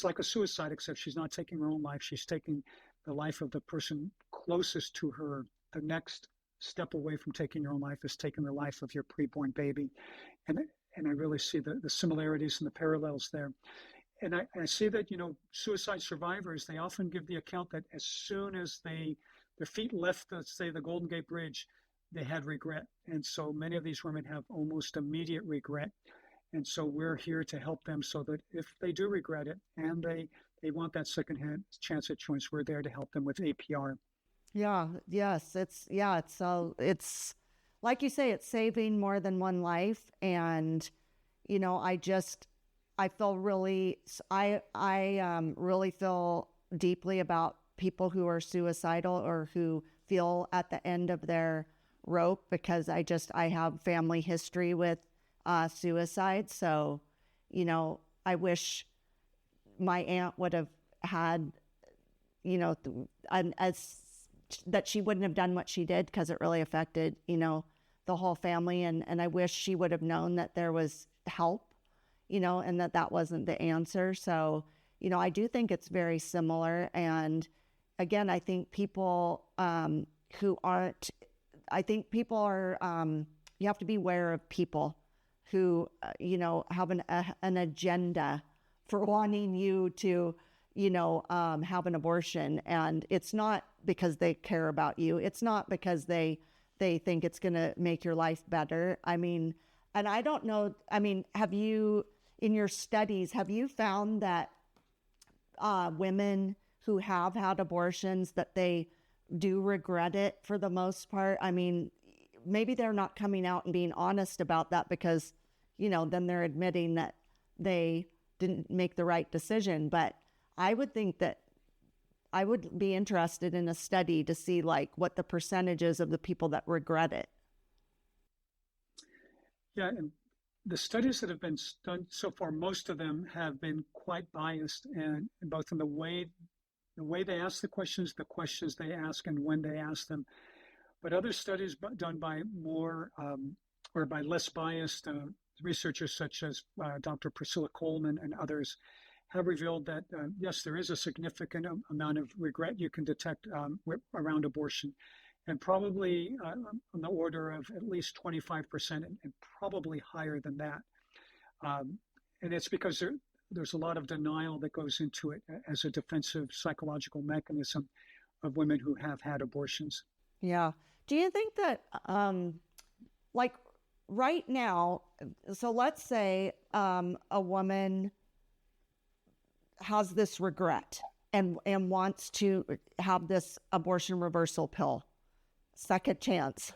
like a suicide, except she's not taking her own life. She's taking the life of the person closest to her. The next step away from taking your own life is taking the life of your preborn baby. And I really see the similarities and the parallels there. And I see that, suicide survivors, they often give the account that as soon as their feet left, let's say, the Golden Gate Bridge, they had regret. And so many of these women have almost immediate regret. And so we're here to help them so that if they do regret it and they want that second chance at choice, we're there to help them with APR. Yeah. Yes. It's like you say, it's saving more than one life. And, I feel really, I really feel deeply about people who are suicidal or who feel at the end of their rope, because I have family history with suicide. So, I wish my aunt would have had, that she wouldn't have done what she did because it really affected, the whole family. And I wish she would have known that there was help, and that wasn't the answer. So, I do think it's very similar. And again, I think people you have to be aware of people who, have an agenda for wanting you to, have an abortion. And it's not because they care about you. It's not because they think it's going to make your life better. I mean, and I don't know, have you, in your studies, have you found that women who have had abortions, that they do regret it for the most part? I mean, maybe they're not coming out and being honest about that because, then they're admitting that they didn't make the right decision. But I would think that I would be interested in a study to see like what the percentages of the people that regret it. Yeah, and the studies that have been done so far, most of them have been quite biased, and both in the way they ask the questions they ask, and when they ask them. But other studies done by more or by less biased researchers, such as Dr. Priscilla Coleman and others, have revealed that yes, there is a significant amount of regret you can detect around abortion, and probably on the order of at least 25%, and probably higher than that. And it's because there's a lot of denial that goes into it as a defensive psychological mechanism of women who have had abortions. Yeah. Do you think that, like right now, so let's say a woman has this regret and wants to have this abortion reversal pill, second chance.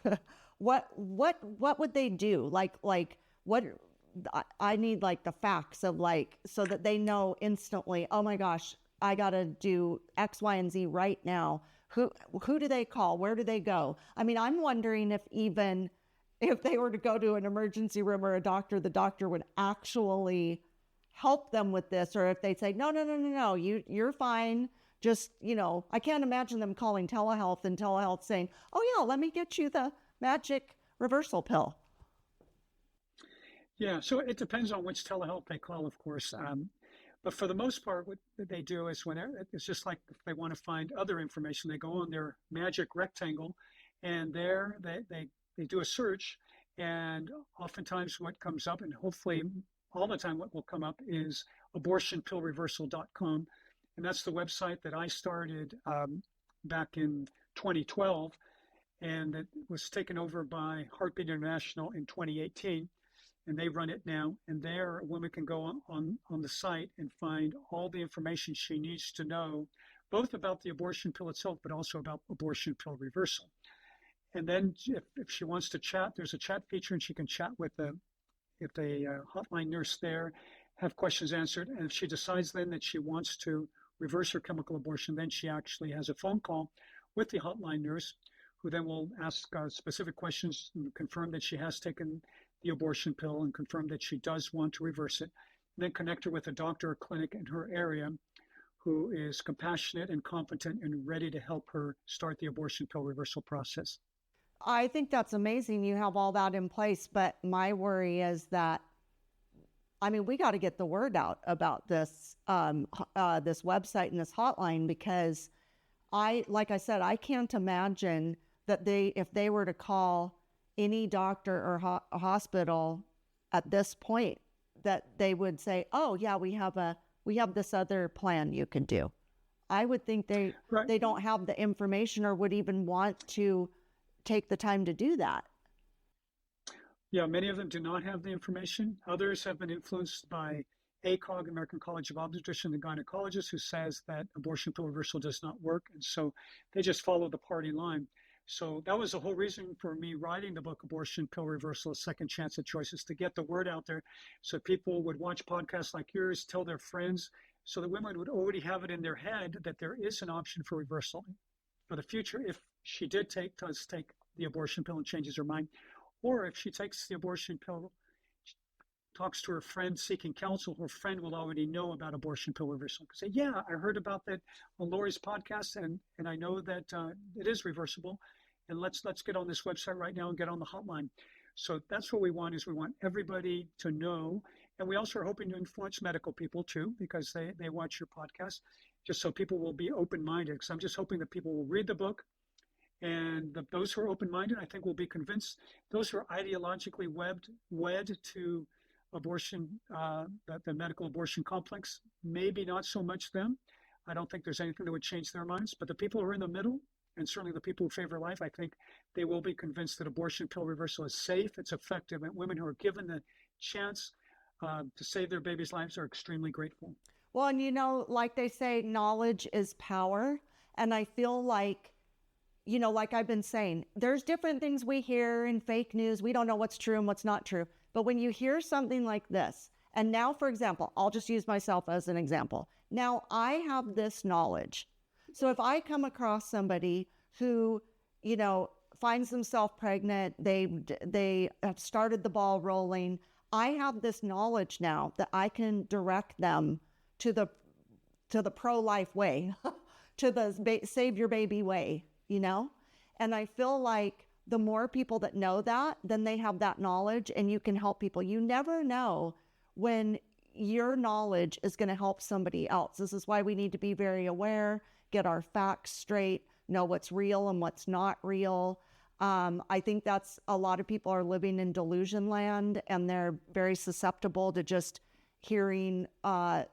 What would they do? Like what? I need like the facts of like, so that they know instantly, oh my gosh, I got to do X, Y, and Z right now. Who do they call? Where do they go? I mean, I'm wondering if even if they were to go to an emergency room or a doctor, the doctor would actually help them with this, or if they'd say, no, you're fine. Just, I can't imagine them calling telehealth and telehealth saying, oh yeah, let me get you the magic reversal pill. Yeah, so it depends on which telehealth they call, of course. But for the most part, what they do is it's just like if they want to find other information, they go on their magic rectangle, and there they do a search, and oftentimes what comes up, and hopefully all the time what will come up, is abortionpillreversal.com. And that's the website that I started back in 2012, and it was taken over by Heartbeat International in 2018. And they run it now. And there, a woman can go on the site and find all the information she needs to know, both about the abortion pill itself, but also about abortion pill reversal. And then if she wants to chat, there's a chat feature, and she can chat with the hotline nurse there, have questions answered. And if she decides then that she wants to reverse her chemical abortion, then she actually has a phone call with the hotline nurse, who then will ask specific questions and confirm that she has taken the abortion pill and confirm that she does want to reverse it, and then connect her with a doctor or clinic in her area who is compassionate and competent and ready to help her start the abortion pill reversal process. I think that's amazing you have all that in place, but my worry is that, we got to get the word out about this this website and this hotline, because like I said, I can't imagine that if they were to call any doctor or hospital at this point, that they would say, oh yeah, we have this other plan you can do. I would think they don't have the information or would even want to take the time to do that. Yeah, many of them do not have the information. Others have been influenced by ACOG, American College of Obstetricians and Gynecologists, who says that abortion pill reversal does not work. And so they just follow the party line. So that was the whole reason for me writing the book, Abortion Pill Reversal, A Second Chance at Choices, to get the word out there so people would watch podcasts like yours, tell their friends, so that women would already have it in their head that there is an option for reversal for the future if she does take the abortion pill and changes her mind, or if she takes the abortion pill, talks to her friend seeking counsel, her friend will already know about abortion pill reversal. Say, yeah, I heard about that on Lori's podcast, and I know that it is reversible. And let's get on this website right now and get on the hotline. So that's what we want, is we want everybody to know. And we also are hoping to influence medical people too, because they watch your podcast, just so people will be open-minded. Because I'm just hoping that people will read the book, and those who are open-minded, I think, will be convinced. Those who are ideologically wed to abortion, the medical abortion complex, maybe not so much them. I don't think there's anything that would change their minds. But the people who are in the middle, and certainly the people who favor life, I think they will be convinced that abortion pill reversal is safe, it's effective, and women who are given the chance to save their babies' lives are extremely grateful. Well, and like they say, knowledge is power. And I feel like, like I've been saying, there's different things we hear in fake news. We don't know what's true and what's not true. But when you hear something like this, and now, for example, I'll just use myself as an example. Now I have this knowledge. So if I come across somebody who, finds themselves pregnant, they have started the ball rolling, I have this knowledge now that I can direct them to the pro-life way, to the save your baby way, And I feel like the more people that know that, then they have that knowledge and you can help people. You never know when your knowledge is going to help somebody else. This is why we need to be very aware, get our facts straight, know what's real and what's not real. I think that's a lot of people are living in delusion land, and they're very susceptible to just hearing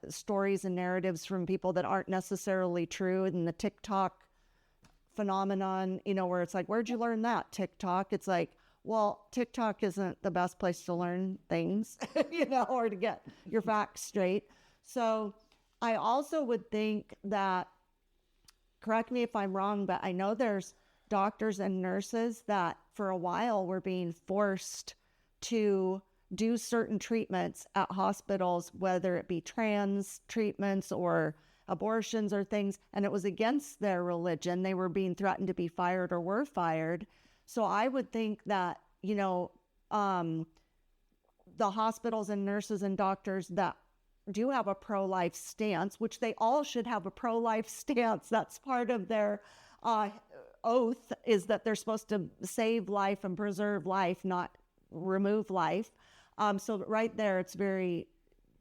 stories and narratives from people that aren't necessarily true. And the TikTok phenomenon, where it's like, where'd you learn that, TikTok? It's like, well, TikTok isn't the best place to learn things, or to get your facts straight. So I also would think that, correct me if I'm wrong, but I know there's doctors and nurses that for a while were being forced to do certain treatments at hospitals, whether it be trans treatments or abortions or things, and it was against their religion. They were being threatened to be fired or were fired. So I would think that, the hospitals and nurses and doctors that do have a pro-life stance, which they all should have a pro-life stance. That's part of their oath, is that they're supposed to save life and preserve life, not remove life. So right there, it's very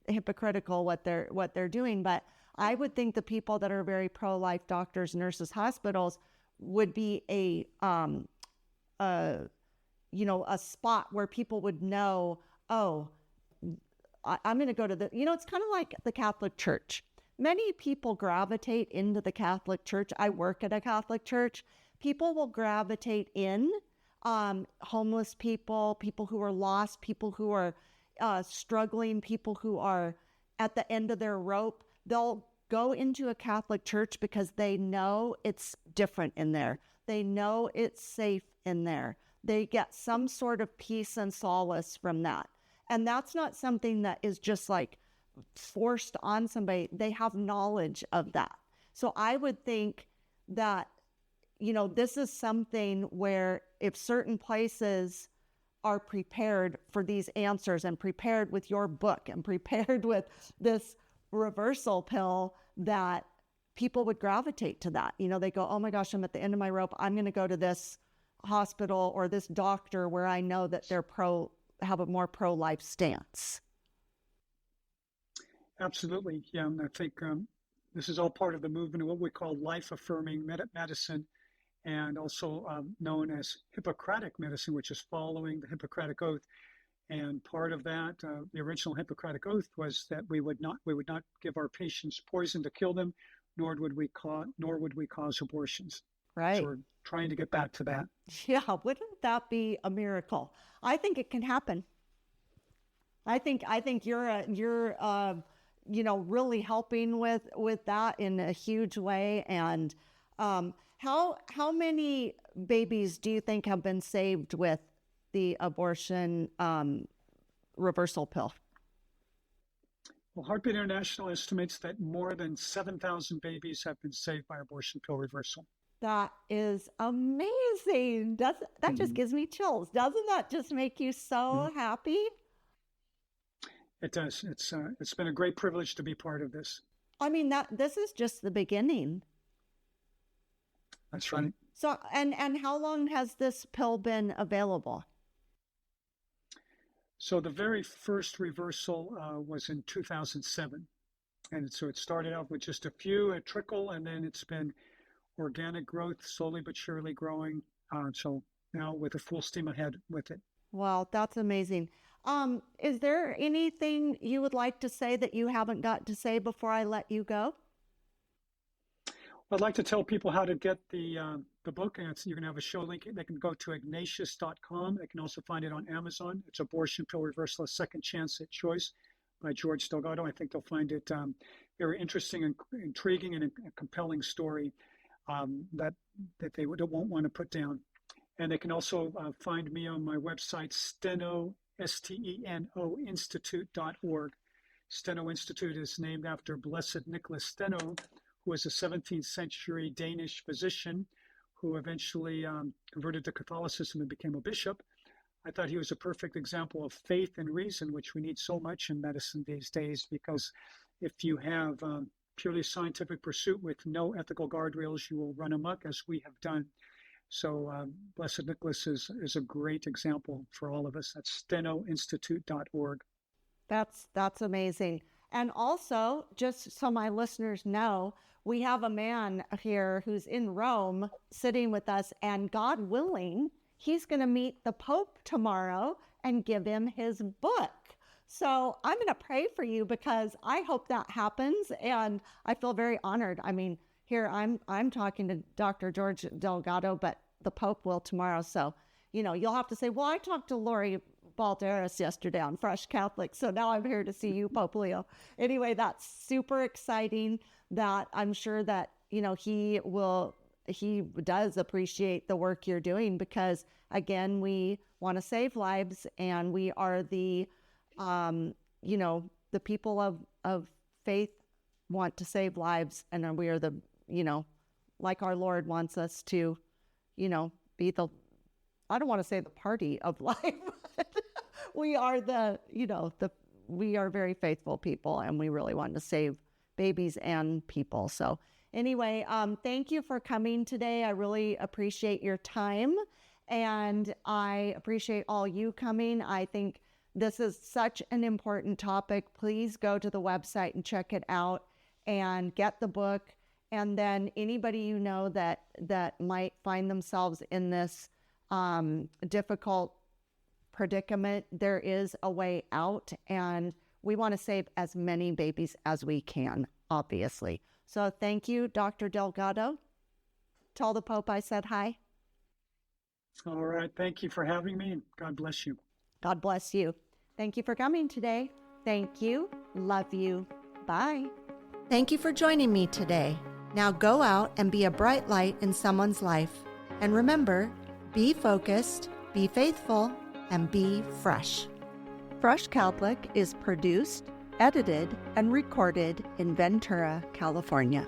hypocritical what they're doing. But I would think the people that are very pro-life, doctors, nurses, hospitals, would be a spot where people would know, oh, I'm going to go to it's kind of like the Catholic Church. Many people gravitate into the Catholic Church. I work at a Catholic church. People will gravitate in, homeless people, people who are lost, people who are struggling, people who are at the end of their rope. They'll go into a Catholic church because they know it's different in there. They know it's safe in there. They get some sort of peace and solace from that. And that's not something that is just like forced on somebody. They have knowledge of that. So I would think that, this is something where if certain places are prepared for these answers and prepared with your book and prepared with this reversal pill, that people would gravitate to that. They go, oh my gosh, I'm at the end of my rope. I'm going to go to this hospital or this doctor where I know that they're have a more pro-life stance. Absolutely. Yeah. And I think this is all part of the movement of what we call life-affirming medicine, and also known as Hippocratic medicine, which is following the Hippocratic Oath. And part of that, the original Hippocratic Oath, was that we would not give our patients poison to kill them, nor would we cause abortions. Right. So we're trying to get back to that. Yeah, wouldn't that be a miracle? I think it can happen. I think you're really helping with that in a huge way. And how many babies do you think have been saved with the abortion reversal pill? Well, Heartbeat International estimates that more than 7,000 babies have been saved by abortion pill reversal. That is amazing. That just gives me chills. Doesn't that just make you so happy? It does. It's been a great privilege to be part of this. I mean, this is just the beginning. That's right. So, and how long has this pill been available? So the very first reversal was in 2007. And so it started out with just a trickle, and then it's been organic growth, slowly but surely growing. So now with a full steam ahead with it. Wow, that's amazing. Is there anything you would like to say that you haven't got to say before I let you go? I'd like to tell people how to get the book, and you're going to have a show link. They can go to ignatius.com. They can also find it on Amazon. It's Abortion Pill Reversal: A Second Chance at Choice by George Delgado. I think they'll find it very interesting and intriguing, and a compelling story that they won't want to put down. And they can also find me on my website, Steno, Steno Institute.org. Steno Institute is named after Blessed Nicholas Steno, who was a 17th century Danish physician who eventually converted to Catholicism and became a bishop. I thought he was a perfect example of faith and reason, which we need so much in medicine these days, because if you have purely scientific pursuit with no ethical guardrails, you will run amok, as we have done. So Blessed Nicholas is a great example for all of us. That's stenoinstitute.org. That's amazing. And also, just so my listeners know, we have a man here who's in Rome sitting with us, and God willing, he's going to meet the Pope tomorrow and give him his book. So I'm going to pray for you, because I hope that happens, and I feel very honored. I mean, here I'm talking to Dr. George Delgado, but the Pope will tomorrow. So, you'll have to say, well, I talked to Lori Balderas yesterday on Fresh Catholic, so now I'm here to see you, Pope Leo. Anyway, that's super exciting. That I'm sure that, he does appreciate the work you're doing, because again, we want to save lives, and we are the people of faith want to save lives, and we are the, like our Lord wants us to, be the, I don't want to say the party of life, but we are we are very faithful people, and we really want to save babies and people. So anyway, thank you for coming today. I really appreciate your time, and I appreciate all you coming. I think this is such an important topic. Please go to the website and check it out and get the book. And then anybody that might find themselves in this difficult predicament, there is a way out, and we want to save as many babies as we can, obviously. So thank you, Dr. Delgado. Tell the Pope I said hi. All right. Thank you for having me, and God bless you. God bless you. Thank you for coming today. Thank you. Love you. Bye. Thank you for joining me today. Now go out and be a bright light in someone's life. And remember, be focused, be faithful, and be fresh. Fresh Catholic is produced, edited, and recorded in Ventura, California.